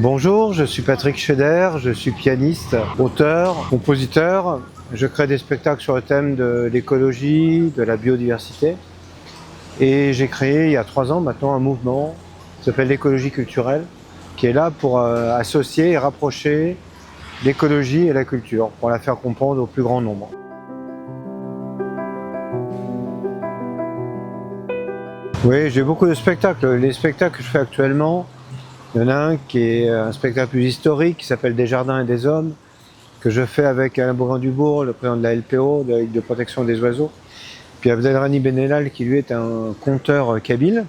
Bonjour, je suis Patrick Scheder, je suis pianiste, auteur, compositeur. Je crée des spectacles sur le thème de l'écologie, de la biodiversité. Et j'ai créé il y a 3 ans maintenant un mouvement qui s'appelle l'écologie culturelle, qui est là pour associer et rapprocher l'écologie et la culture, pour la faire comprendre au plus grand nombre. Oui, j'ai beaucoup de spectacles. Les spectacles que je fais actuellement, il y en a un qui est un spectacle plus historique qui s'appelle Des jardins et des hommes, que je fais avec Alain Bougrain-Dubourg, le président de la LPO, de la Ligue de protection des oiseaux. Puis Abdelrani Benelal, qui lui est un conteur kabyle.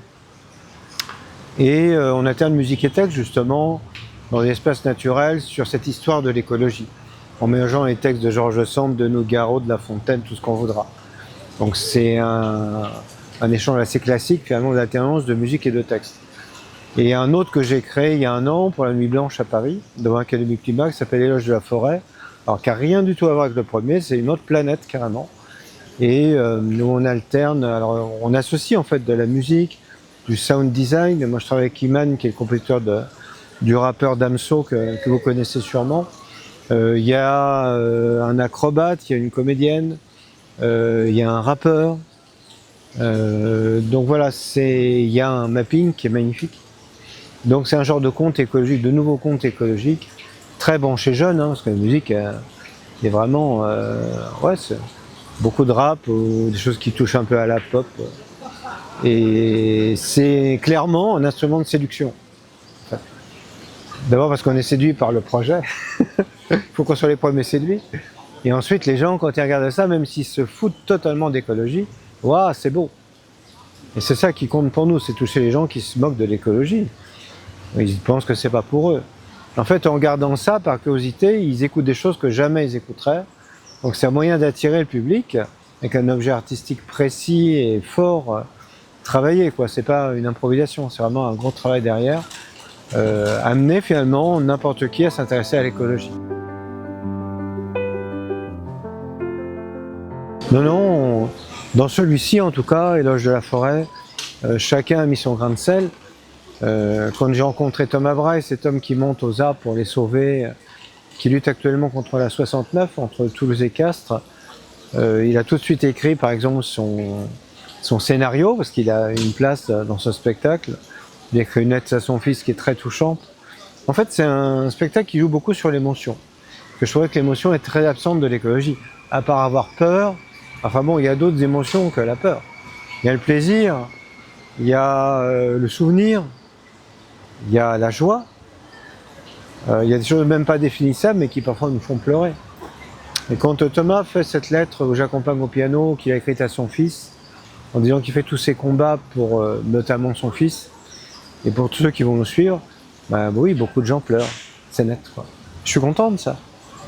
Et on alterne musique et texte justement dans des espaces naturels sur cette histoire de l'écologie, en mélangeant les textes de Georges Sand, de Nougaro, de La Fontaine, tout ce qu'on voudra. Donc c'est un échange assez classique finalement d'alternance de musique et de texte. Et un autre que j'ai créé il y a 1 an pour la Nuit Blanche à Paris, devant l'Académie Climat, qui s'appelle Éloge de la forêt, alors qui n'a rien du tout à voir avec le premier, c'est une autre planète carrément. Et nous on alterne, alors on associe en fait de la musique, du sound design. Moi je travaille avec Iman qui est le compositeur du rappeur Damso que vous connaissez sûrement. Il y a un acrobate, il y a une comédienne, il y a un rappeur. Donc voilà, il y a un mapping qui est magnifique. Donc c'est un genre de conte écologique, de nouveaux contes écologiques, très branché jeune, parce que la musique est vraiment, ouais, c'est beaucoup de rap, ou des choses qui touchent un peu à la pop. Et c'est clairement un instrument de séduction. En fait. D'abord parce qu'on est séduit par le projet, il faut qu'on soit les premiers séduits. Et ensuite les gens, quand ils regardent ça, même s'ils se foutent totalement d'écologie, waouh, c'est beau. Et c'est ça qui compte pour nous, c'est toucher les gens qui se moquent de l'écologie. Ils pensent que c'est pas pour eux. En fait, en regardant ça, par curiosité, ils écoutent des choses que jamais ils écouteraient. Donc c'est un moyen d'attirer le public avec un objet artistique précis et fort, travaillé, quoi. C'est pas une improvisation, c'est vraiment un gros travail derrière. Amener finalement n'importe qui à s'intéresser à l'écologie. Non, dans celui-ci en tout cas, Éloge de la forêt, chacun a mis son grain de sel. Quand j'ai rencontré Thomas Braille, cet homme qui monte aux arbres pour les sauver, qui lutte actuellement contre la 69, entre Toulouse et Castres, il a tout de suite écrit par exemple son scénario, parce qu'il a une place dans ce spectacle. Il a écrit une lettre à son fils qui est très touchante. En fait, c'est un spectacle qui joue beaucoup sur l'émotion. Que je trouvais que l'émotion est très absente de l'écologie. À part avoir peur, enfin bon, il y a d'autres émotions que la peur. Il y a le plaisir, il y a le souvenir, il y a la joie, il y a des choses même pas définissables mais qui parfois nous font pleurer. Et quand Thomas fait cette lettre où j'accompagne au piano, qu'il a écrite à son fils, en disant qu'il fait tous ses combats pour notamment son fils, et pour tous ceux qui vont nous suivre, bah oui, beaucoup de gens pleurent, c'est net, quoi. Je suis content de ça.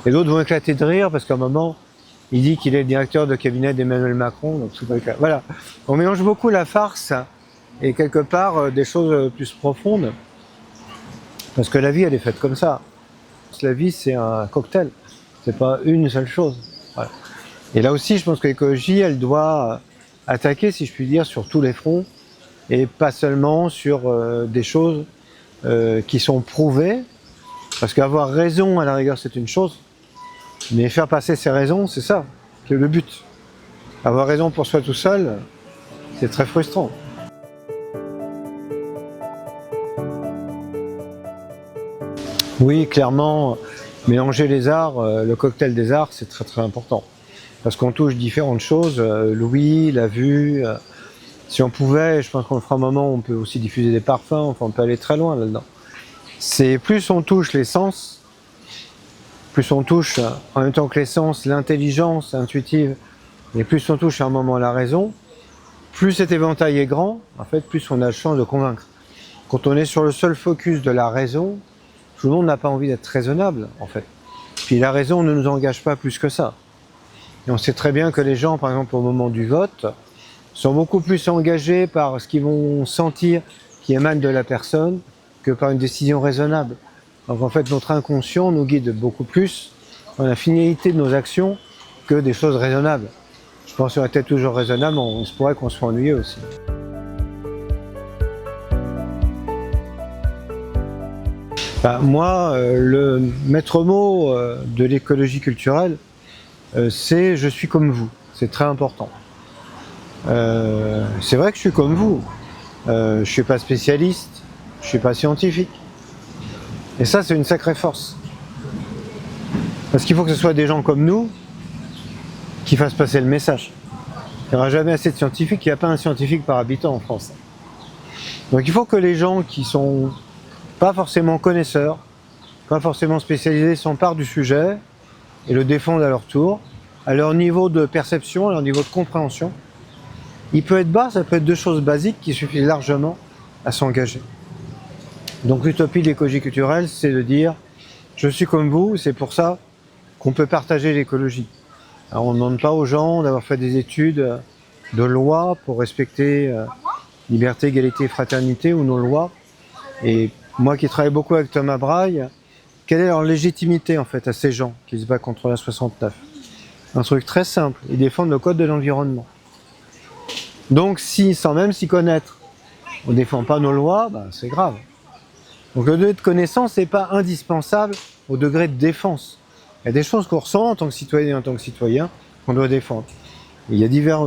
Et d'autres vont éclater de rire parce qu'à un moment, il dit qu'il est le directeur de cabinet d'Emmanuel Macron, donc tout voilà. On mélange beaucoup la farce et quelque part des choses plus profondes. Parce que la vie, elle est faite comme ça. La vie, c'est un cocktail. C'est pas une seule chose. Voilà. Et là aussi, je pense que l'écologie, elle doit attaquer, si je puis dire, sur tous les fronts et pas seulement sur des choses qui sont prouvées. Parce qu'avoir raison, à la rigueur, c'est une chose. Mais faire passer ses raisons, c'est ça, c'est le but. Avoir raison pour soi tout seul, c'est très frustrant. Oui, clairement, mélanger les arts, le cocktail des arts, c'est très très important. Parce qu'on touche différentes choses, l'ouïe, la vue. Si on pouvait, je pense qu'on le fera un moment, on peut aussi diffuser des parfums, enfin on peut aller très loin là-dedans. C'est plus on touche les sens, plus on touche en même temps que les sens, l'intelligence intuitive, et plus on touche à un moment la raison, plus cet éventail est grand, en fait, plus on a le chance de convaincre. Quand on est sur le seul focus de la raison, tout le monde n'a pas envie d'être raisonnable, en fait. Puis la raison ne nous engage pas plus que ça. Et on sait très bien que les gens, par exemple, au moment du vote, sont beaucoup plus engagés par ce qu'ils vont sentir qui émane de la personne que par une décision raisonnable. Donc en fait, notre inconscient nous guide beaucoup plus dans la finalité de nos actions que des choses raisonnables. Je pense qu'on était toujours raisonnable, on se pourrait qu'on soit ennuyeux aussi. Moi, le maître mot de l'écologie culturelle, c'est « je suis comme vous ». C'est très important. C'est vrai que je suis comme vous. Je ne suis pas spécialiste, je ne suis pas scientifique. Et ça, c'est une sacrée force. Parce qu'il faut que ce soit des gens comme nous qui fassent passer le message. Il n'y aura jamais assez de scientifiques, il n'y a pas un scientifique par habitant en France. Donc il faut que les gens qui sont pas forcément connaisseurs, pas forcément spécialisés, s'emparent du sujet et le défendent à leur tour, à leur niveau de perception, à leur niveau de compréhension. Il peut être bas, ça peut être deux choses basiques qui suffisent largement à s'engager. Donc l'utopie de l'écologie culturelle, c'est de dire « je suis comme vous », c'est pour ça qu'on peut partager l'écologie. Alors, on ne demande pas aux gens d'avoir fait des études de loi pour respecter liberté, égalité, fraternité ou nos lois. Et moi qui travaille beaucoup avec Thomas Braille, quelle est leur légitimité en fait à ces gens qui se battent contre la 69 ? Un truc très simple, ils défendent le code de l'environnement. Donc si, sans même s'y connaître, on ne défend pas nos lois, c'est grave. Donc le degré de connaissance n'est pas indispensable au degré de défense. Il y a des choses qu'on ressent en tant que citoyen et en tant que citoyen qu'on doit défendre. Il y a divers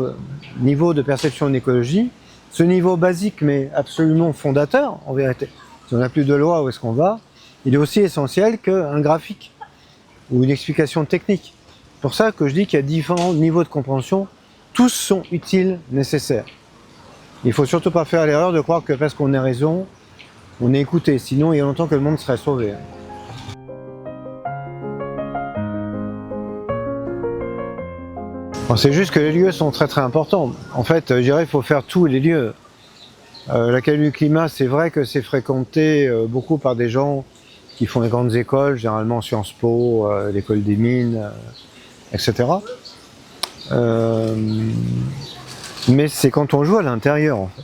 niveaux de perception en écologie. Ce niveau basique, mais absolument fondateur, en vérité, si on n'a plus de loi, où est-ce qu'on va ? Il est aussi essentiel qu'un graphique ou une explication technique. C'est pour ça que je dis qu'il y a différents niveaux de compréhension. Tous sont utiles, nécessaires. Il ne faut surtout pas faire l'erreur de croire que parce qu'on a raison, on est écouté. Sinon, il y a longtemps que le monde serait sauvé. C'est juste que les lieux sont très très importants. En fait, je dirais qu'il faut faire tous les lieux. L'Académie du climat, c'est vrai que c'est fréquenté beaucoup par des gens qui font les grandes écoles, généralement Sciences Po, l'école des mines, etc. Mais c'est quand on joue à l'intérieur, en fait.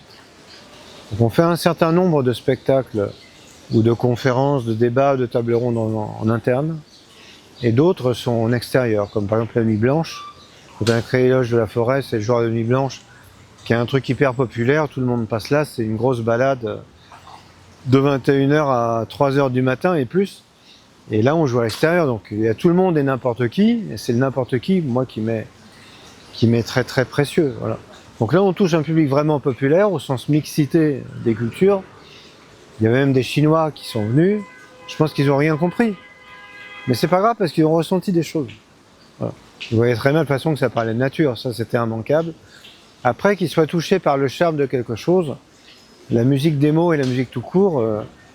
Donc on fait un certain nombre de spectacles ou de conférences, de débats, de tables rondes en interne, et d'autres sont en extérieur, comme par exemple la Nuit Blanche. Quand on a créé l'Loge de la Forêt, c'est le jour de Nuit Blanche, qui est un truc hyper populaire, tout le monde passe là, c'est une grosse balade de 21h à 3h du matin et plus. Et là, on joue à l'extérieur, donc il y a tout le monde et n'importe qui, et c'est le n'importe qui, moi, qui m'est très très précieux. Voilà. Donc là, on touche un public vraiment populaire, au sens mixité des cultures. Il y a même des Chinois qui sont venus, je pense qu'ils n'ont rien compris. Mais c'est pas grave, parce qu'ils ont ressenti des choses. Voilà. Vous voyez très bien de toute façon que ça parlait de nature, ça c'était immanquable. Après, qu'ils soient touchés par le charme de quelque chose, la musique des mots et la musique tout court,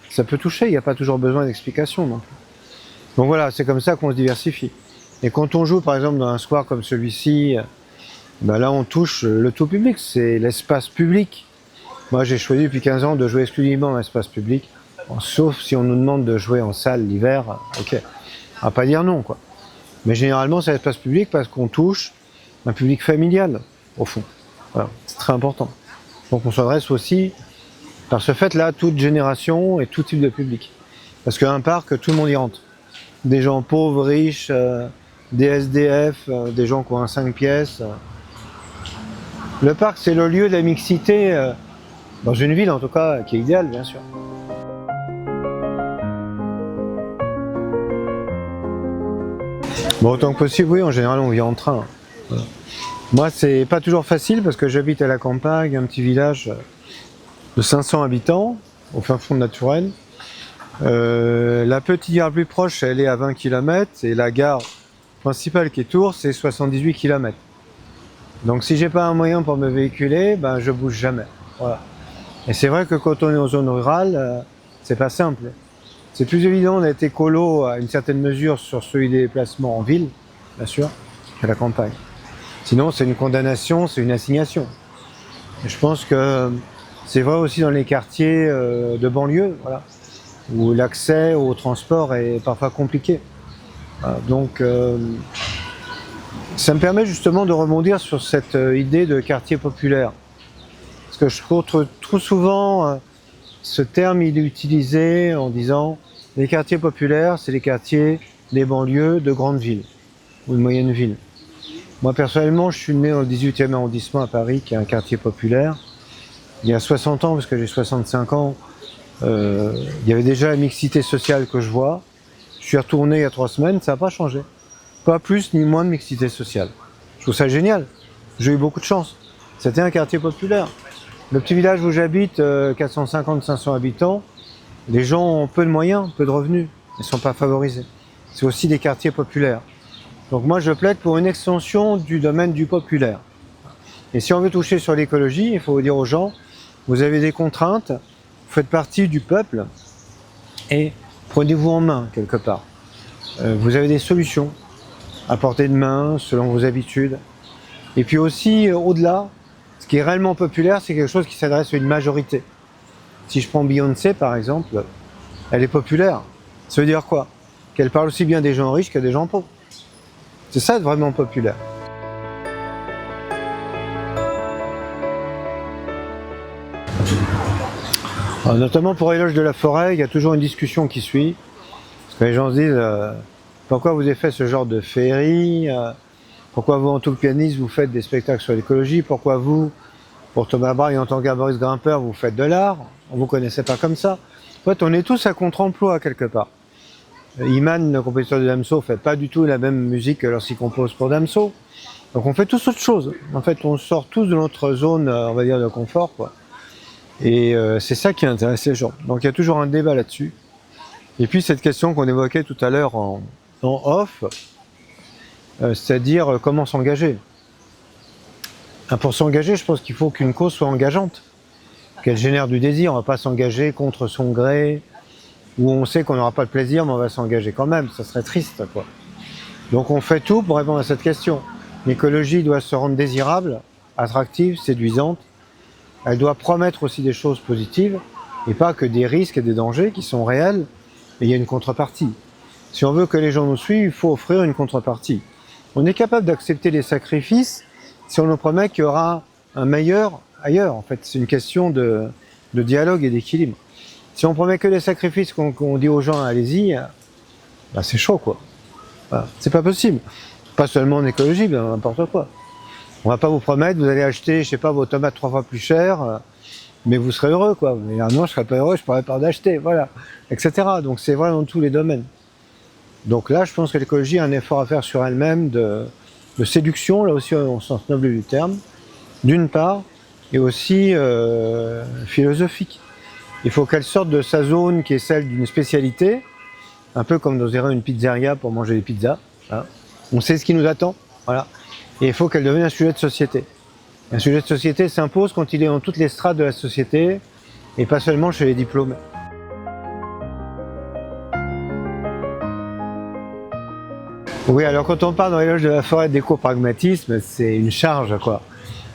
ça peut toucher, il n'y a pas toujours besoin d'explication non plus. Donc voilà, c'est comme ça qu'on se diversifie. Et quand on joue par exemple dans un square comme celui-ci, là on touche le tout public, c'est l'espace public. Moi j'ai choisi depuis 15 ans de jouer exclusivement dans l'espace public, sauf si on nous demande de jouer en salle l'hiver, ok, on va pas dire non quoi. Mais généralement c'est l'espace public parce qu'on touche un public familial, au fond. Voilà, c'est très important. Donc on s'adresse aussi, par ce fait-là, à toute génération et tout type de public. Parce qu'un parc, tout le monde y rentre. Des gens pauvres, riches, des SDF, des gens qui ont un 5 pièces. Le parc, c'est le lieu de la mixité, dans une ville en tout cas, qui est idéale, bien sûr. Bon, autant que possible, oui, en général, on vit en train. Voilà. Moi, c'est pas toujours facile parce que j'habite à la campagne, un petit village de 500 habitants, au fin fond de la Touraine. La petite gare plus proche, elle est à 20 km et la gare principale qui est Tours, c'est 78 km. Donc si j'ai pas un moyen pour me véhiculer, je bouge jamais. Voilà. Et c'est vrai que quand on est en zone rurale, c'est pas simple. C'est plus évident d'être écolo à une certaine mesure sur celui des déplacements en ville, bien sûr, qu'à la campagne. Sinon, c'est une condamnation, c'est une assignation. Et je pense que c'est vrai aussi dans les quartiers de banlieue, voilà, où l'accès au transport est parfois compliqué. Donc, ça me permet justement de rebondir sur cette idée de quartier populaire. Parce que je trouve trop souvent ce terme il est utilisé en disant les quartiers populaires, c'est les quartiers des banlieues de grandes villes ou de moyennes villes. Moi personnellement, je suis né dans le 18e arrondissement à Paris, qui est un quartier populaire. Il y a 60 ans, parce que j'ai 65 ans, Il y avait déjà la mixité sociale que je vois. Je suis retourné il y a 3 semaines, ça n'a pas changé. Pas plus ni moins de mixité sociale. Je trouve ça génial. J'ai eu beaucoup de chance. C'était un quartier populaire. Le petit village où j'habite, 450-500 habitants, les gens ont peu de moyens, peu de revenus. Ils ne sont pas favorisés. C'est aussi des quartiers populaires. Donc moi, je plaide pour une extension du domaine du populaire. Et si on veut toucher sur l'écologie, il faut dire aux gens, vous avez des contraintes, vous faites partie du peuple et prenez-vous en main quelque part. Vous avez des solutions à portée de main, selon vos habitudes. Et puis aussi, au-delà, ce qui est réellement populaire, c'est quelque chose qui s'adresse à une majorité. Si je prends Beyoncé, par exemple, elle est populaire. Ça veut dire quoi? Qu'elle parle aussi bien des gens riches que des gens pauvres. C'est ça, vraiment populaire. Alors, notamment pour Éloge de la forêt, il y a toujours une discussion qui suit. Parce que les gens se disent pourquoi vous avez fait ce genre de féerie, pourquoi vous, en tout pianiste, vous faites des spectacles sur l'écologie, pourquoi vous, pour Thomas Braille, en tant qu'arboriste grimpeur, vous faites de l'art, on ne vous connaissait pas comme ça. En fait, on est tous à contre-emploi quelque part. Iman, le compositeur de Damso, fait pas du tout la même musique que lorsqu'il compose pour Damso. Donc on fait tous autre chose. En fait, on sort tous de notre zone, on va dire, de confort, quoi. Et c'est ça qui intéresse les gens. Donc il y a toujours un débat là-dessus. Et puis cette question qu'on évoquait tout à l'heure en off, c'est-à-dire comment s'engager. Pour s'engager, je pense qu'il faut qu'une cause soit engageante, qu'elle génère du désir. On ne va pas s'engager contre son gré, où on sait qu'on n'aura pas de plaisir, mais on va s'engager quand même. Ça serait triste, quoi. Donc on fait tout pour répondre à cette question. L'écologie doit se rendre désirable, attractive, séduisante. Elle doit promettre aussi des choses positives, et pas que des risques et des dangers qui sont réels, et il y a une contrepartie. Si on veut que les gens nous suivent, il faut offrir une contrepartie. On est capable d'accepter les sacrifices si on nous promet qu'il y aura un meilleur ailleurs. En fait, c'est une question de dialogue et d'équilibre. Si on promet que les sacrifices, qu'on dit aux gens allez-y, bah c'est chaud, quoi. Voilà. C'est pas possible. Pas seulement en écologie, mais n'importe quoi. On va pas vous promettre, vous allez acheter, je sais pas, vos tomates 3 fois plus chères, mais vous serez heureux, quoi. Mais non, je serais pas heureux, je pourrais pas d'acheter, voilà, etc. Donc c'est vrai dans tous les domaines. Donc là, je pense que l'écologie a un effort à faire sur elle-même de séduction, là aussi au sens noble du terme, d'une part, et aussi philosophique. Il faut qu'elle sorte de sa zone qui est celle d'une spécialité, un peu comme dans une pizzeria pour manger des pizzas. Voilà. On sait ce qui nous attend, voilà. Et il faut qu'elle devienne un sujet de société. Un sujet de société s'impose quand il est dans toutes les strates de la société, et pas seulement chez les diplômés. Oui, alors quand on parle dans l'éloge de la forêt d'éco-pragmatisme, c'est une charge, quoi.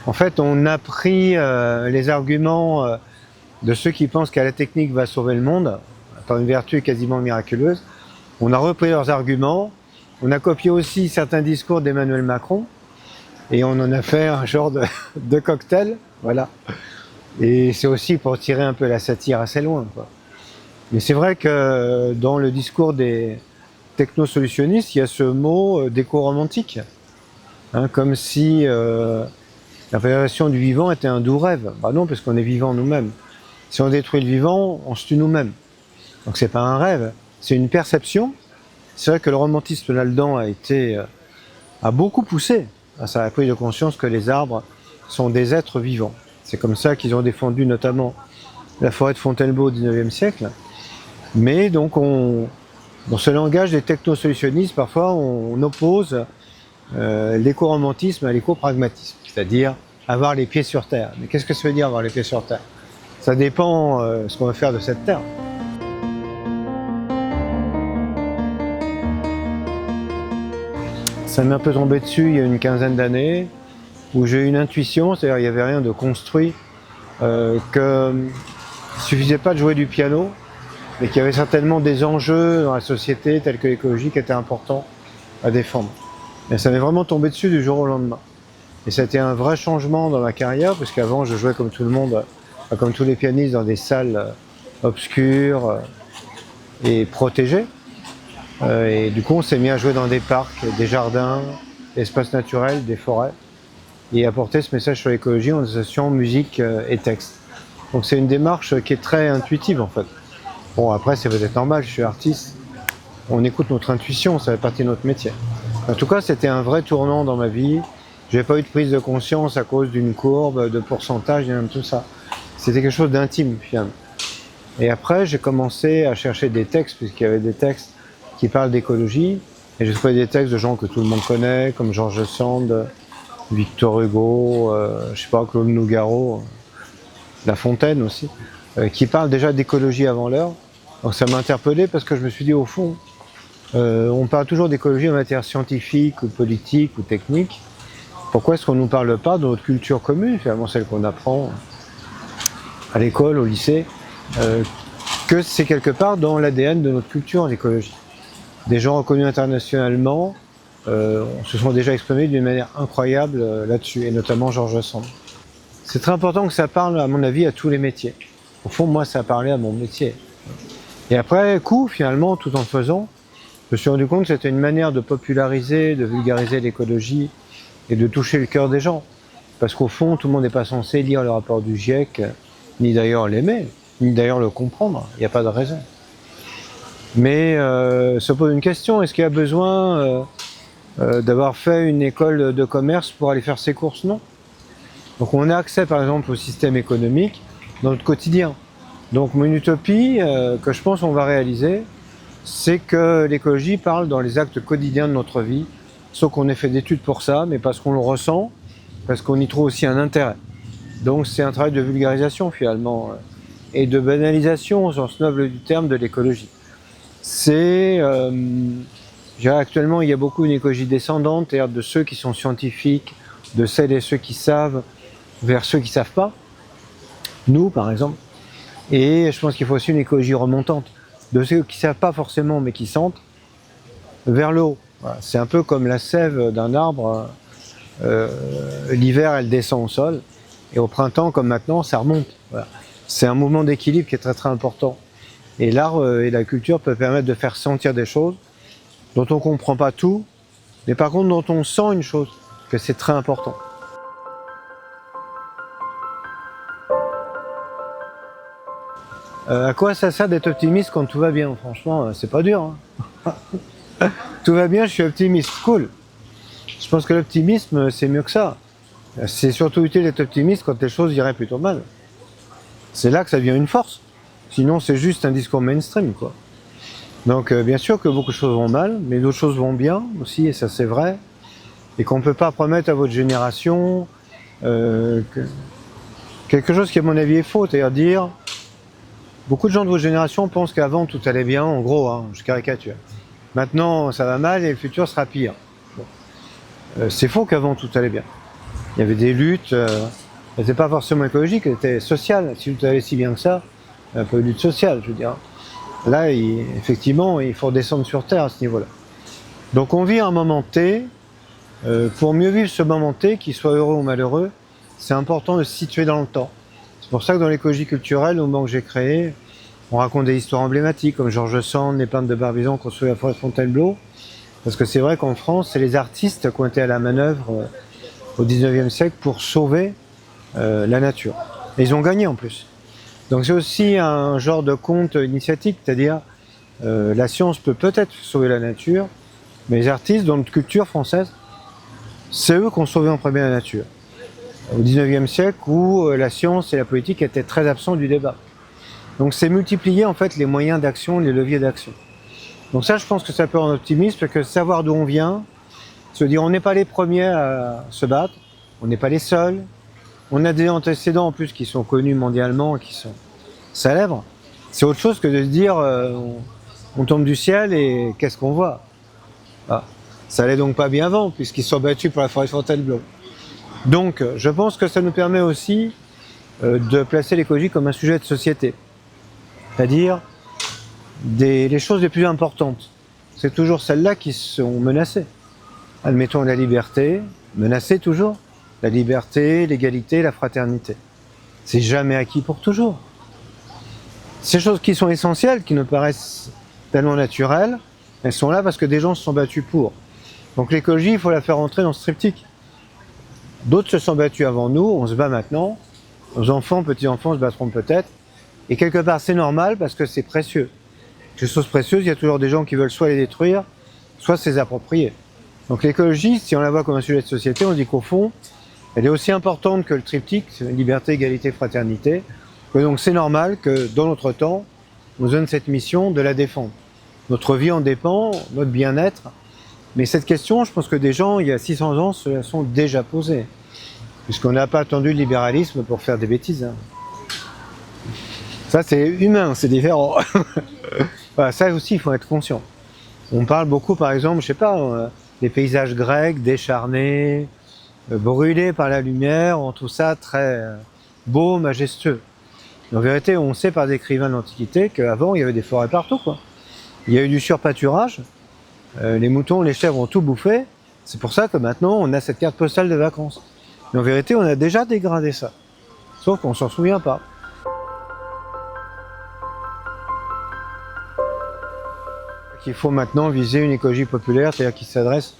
En fait, on a pris les arguments de ceux qui pensent que la technique va sauver le monde, par une vertu quasiment miraculeuse. On a repris leurs arguments, on a copié aussi certains discours d'Emmanuel Macron, et on en a fait un genre de cocktail, voilà. Et c'est aussi pour tirer un peu la satire assez loin, quoi. Mais c'est vrai que dans le discours des technosolutionnistes, il y a ce mot d'éco-romantique, hein, comme si la préservation du vivant était un doux rêve. Bah non, parce qu'on est vivant nous-mêmes. Si on détruit le vivant, on se tue nous-mêmes. Donc c'est pas un rêve, c'est une perception. C'est vrai que le romantisme là-dedans a beaucoup poussé à sa prise de conscience que les arbres sont des êtres vivants. C'est comme ça qu'ils ont défendu notamment la forêt de Fontainebleau au XIXe siècle. Mais donc dans ce langage des technosolutionnistes, parfois on oppose l'éco-romantisme à l'éco-pragmatisme, c'est-à-dire avoir les pieds sur terre. Mais qu'est-ce que ça veut dire avoir les pieds sur terre? Ça dépend ce qu'on veut faire de cette terre. Ça m'est un peu tombé dessus il y a une quinzaine d'années, où j'ai eu une intuition, c'est-à-dire il n'y avait rien de construit, qu'il ne suffisait pas de jouer du piano, mais qu'il y avait certainement des enjeux dans la société, tels que l'écologie, qui étaient importants à défendre. Et ça m'est vraiment tombé dessus du jour au lendemain. Et ça a été un vrai changement dans ma carrière, parce qu'avant je jouais comme tout le monde, comme tous les pianistes, dans des salles obscures et protégées. Et du coup on s'est mis à jouer dans des parcs, des jardins, des espaces naturels, des forêts, et apporter ce message sur l'écologie en associant musique et texte. Donc c'est une démarche qui est très intuitive en fait. Bon après c'est peut-être normal, je suis artiste, on écoute notre intuition, ça fait partie de notre métier. En tout cas c'était un vrai tournant dans ma vie, j'ai pas eu de prise de conscience à cause d'une courbe, de pourcentage, et même tout ça. C'était quelque chose d'intime finalement. Et après j'ai commencé à chercher des textes, puisqu'il y avait des textes qui parlent d'écologie, et j'ai trouvé des textes de gens que tout le monde connaît, comme George Sand, Victor Hugo, je sais pas, Claude Nougaro, La Fontaine aussi, qui parlent déjà d'écologie avant l'heure. Donc ça m'a interpellé parce que je me suis dit au fond, on parle toujours d'écologie en matière scientifique ou politique ou technique. Pourquoi est-ce qu'on ne nous parle pas de notre culture commune, finalement celle qu'on apprend à l'école, au lycée, que c'est quelque part dans l'ADN de notre culture, l'écologie. Des gens reconnus internationalement se sont déjà exprimés d'une manière incroyable là-dessus, et notamment George Sand. C'est très important que ça parle, à mon avis, à tous les métiers. Au fond, moi, ça a parlé à mon métier. Et après coup, finalement, tout en le faisant, je me suis rendu compte que c'était une manière de populariser, de vulgariser l'écologie et de toucher le cœur des gens. Parce qu'au fond, tout le monde n'est pas censé lire le rapport du GIEC, ni d'ailleurs l'aimer, ni d'ailleurs le comprendre. Il n'y a pas de raison. Mais se pose une question, est-ce qu'il y a besoin d'avoir fait une école de commerce pour aller faire ses courses? Non. Donc on a accès par exemple au système économique dans notre quotidien. Donc mon utopie que je pense qu'on va réaliser, c'est que l'écologie parle dans les actes quotidiens de notre vie, sauf qu'on ait fait d'études pour ça, mais parce qu'on le ressent, parce qu'on y trouve aussi un intérêt. Donc c'est un travail de vulgarisation finalement, et de banalisation au sens noble du terme de l'écologie. C'est, je dirais actuellement il y a beaucoup une écologie descendante, c'est-à-dire de ceux qui sont scientifiques, de celles et ceux qui savent, vers ceux qui ne savent pas, nous par exemple. Et je pense qu'il faut aussi une écologie remontante, de ceux qui ne savent pas forcément mais qui sentent, vers le haut. Voilà. C'est un peu comme la sève d'un arbre, l'hiver elle descend au sol, et au printemps comme maintenant ça remonte. Voilà. C'est un mouvement d'équilibre qui est très très important. Et l'art et la culture peuvent permettre de faire sentir des choses dont on ne comprend pas tout, mais par contre dont on sent une chose, que c'est très important. À quoi ça sert d'être optimiste quand tout va bien? Franchement, c'est pas dur. Hein. Tout va bien, je suis optimiste. Cool. Je pense que l'optimisme, c'est mieux que ça. C'est surtout utile d'être optimiste quand les choses iraient plutôt mal. C'est là que ça devient une force. Sinon, c'est juste un discours mainstream, quoi. Donc, bien sûr que beaucoup de choses vont mal, mais d'autres choses vont bien aussi, et ça c'est vrai. Et qu'on ne peut pas promettre à votre génération quelque chose qui, à mon avis, est faux. C'est-à-dire dire, beaucoup de gens de votre génération pensent qu'avant tout allait bien, en gros, hein, je caricature. Maintenant, ça va mal et le futur sera pire. Bon. C'est faux qu'avant tout allait bien. Il y avait des luttes, elles n'étaient pas forcément écologiques, elles étaient sociales. Si tout allait si bien que ça, un peu de lutte sociale, je veux dire. Là, effectivement, il faut redescendre sur Terre à ce niveau-là. Donc on vit un moment T. Pour mieux vivre ce moment T, qu'il soit heureux ou malheureux, c'est important de se situer dans le temps. C'est pour ça que dans l'écologie culturelle, au moment que j'ai créé, on raconte des histoires emblématiques, comme George Sand, les peintres de Barbizon construit la forêt de Fontainebleau. Parce que c'est vrai qu'en France, c'est les artistes qui ont été à la manœuvre au 19e siècle pour sauver la nature. Et ils ont gagné en plus. Donc c'est aussi un genre de conte initiatique, c'est-à-dire la science peut peut-être sauver la nature, mais les artistes, dans notre culture française, c'est eux qui ont sauvé en premier la nature. Au 19e siècle, où la science et la politique étaient très absents du débat. Donc c'est multiplier en fait les moyens d'action, les leviers d'action. Donc ça, je pense que ça peut rendre optimiste, parce que savoir d'où on vient, se dire on n'est pas les premiers à se battre, on n'est pas les seuls, on a des antécédents en plus qui sont connus mondialement, qui sont célèbres. C'est autre chose que de se dire on tombe du ciel et qu'est-ce qu'on voit? Ah, ça allait donc pas bien avant, puisqu'ils sont battus pour la forêt de Fontainebleau. Donc je pense que ça nous permet aussi de placer l'écologie comme un sujet de société. C'est-à-dire les choses les plus importantes. C'est toujours celles-là qui sont menacées. Admettons la liberté, menacée toujours. La liberté, l'égalité, la fraternité. C'est jamais acquis pour toujours. Ces choses qui sont essentielles, qui nous paraissent tellement naturelles, elles sont là parce que des gens se sont battus pour. Donc l'écologie, il faut la faire entrer dans ce triptyque. D'autres se sont battus avant nous, on se bat maintenant, Nos enfants, petits-enfants se battront peut-être. Et quelque part, c'est normal parce que c'est précieux. Les choses précieuses, il y a toujours des gens qui veulent soit les détruire, soit se les approprier. Donc l'écologie, si on la voit comme un sujet de société, on dit qu'au fond, elle est aussi importante que le triptyque, liberté, égalité, fraternité, que donc c'est normal que dans notre temps, on nous donne cette mission de la défendre. Notre vie en dépend, notre bien-être. Mais cette question, je pense que des gens, il y a 600 ans, se la sont déjà posées. Puisqu'on n'a pas attendu le libéralisme pour faire des bêtises. Hein. Ça, c'est humain, c'est différent. Voilà, ça aussi, il faut être conscient. On parle beaucoup, par exemple, je sais pas, des paysages grecs, décharnés, brûlés par la lumière, on trouve ça très beau, majestueux. En vérité, on sait par des écrivains de l'Antiquité qu'avant, il y avait des forêts partout, quoi. Il y a eu du surpâturage, les moutons, les chèvres ont tout bouffé. C'est pour ça que maintenant, on a cette carte postale de vacances. Mais en vérité, on a déjà dégradé ça. Sauf qu'on s'en souvient pas. Il faut maintenant viser une écologie populaire, c'est-à-dire qui s'adresse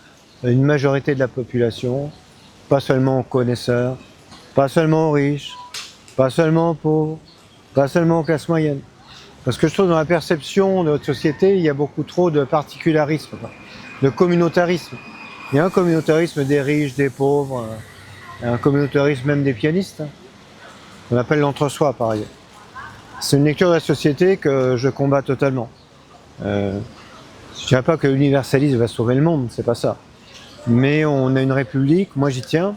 à une majorité de la population, pas seulement aux connaisseurs, pas seulement aux riches, pas seulement aux pauvres, pas seulement aux classes moyennes. Parce que je trouve dans la perception de notre société, il y a beaucoup trop de particularisme, de communautarisme. Il y a un communautarisme des riches, des pauvres, un communautarisme même des pianistes. On appelle l'entre-soi par ailleurs. C'est une lecture de la société que je combats totalement. Je ne dirais pas que l'universalisme va sauver le monde, c'est pas ça. Mais on a une république, moi j'y tiens,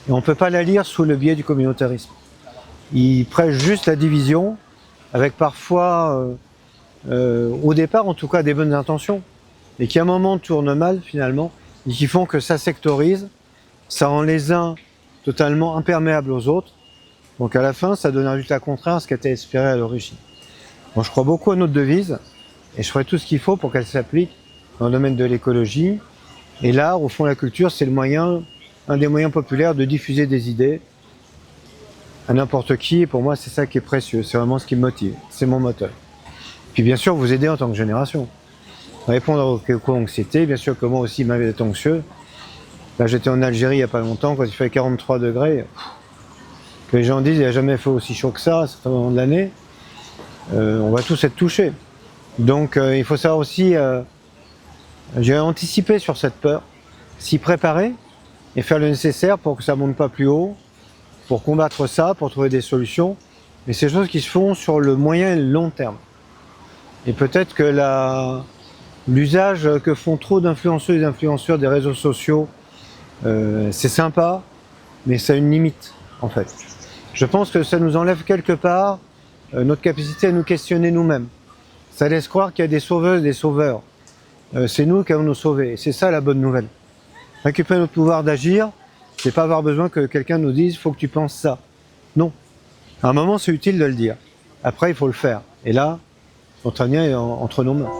et on ne peut pas la lire sous le biais du communautarisme. Il prêche juste la division, avec parfois, au départ en tout cas, des bonnes intentions, et qui à un moment tournent mal finalement, et qui font que ça sectorise, ça rend les uns totalement imperméables aux autres, donc à la fin ça donne un résultat contraire à ce qui était espéré à l'origine. Bon, je crois beaucoup à notre devise, et je ferai tout ce qu'il faut pour qu'elle s'applique dans le domaine de l'écologie. Et l'art, au fond, la culture, c'est le moyen, un des moyens populaires de diffuser des idées à n'importe qui. Et pour moi, c'est ça qui est précieux. C'est vraiment ce qui me motive. C'est mon moteur. Puis bien sûr, vous aider en tant que génération. Répondre à vos éco-anxiétés. Bien sûr que moi aussi, il m'avait d'être anxieux. Là, j'étais en Algérie il n'y a pas longtemps, quand il fait 43 degrés. Que les gens disent, il n'y a jamais fait aussi chaud que ça, à certains moments de l'année. On va tous être touchés. Donc il faut savoir aussi, j'ai anticipé sur cette peur, s'y préparer et faire le nécessaire pour que ça ne monte pas plus haut, pour combattre ça, pour trouver des solutions. Mais c'est des choses qui se font sur le moyen et le long terme. Et peut-être que l'usage que font trop d'influenceuses et d'influenceurs des réseaux sociaux, c'est sympa, mais ça a une limite en fait. Je pense que ça nous enlève quelque part notre capacité à nous questionner nous-mêmes. Ça laisse croire qu'il y a des sauveuses, des sauveurs. C'est nous qui allons nous sauver. C'est ça la bonne nouvelle. Récupérer notre pouvoir d'agir, c'est pas avoir besoin que quelqu'un nous dise « faut que tu penses ça ». Non. À un moment, c'est utile de le dire. Après, il faut le faire. Et là, notre avenir est entre nos mains.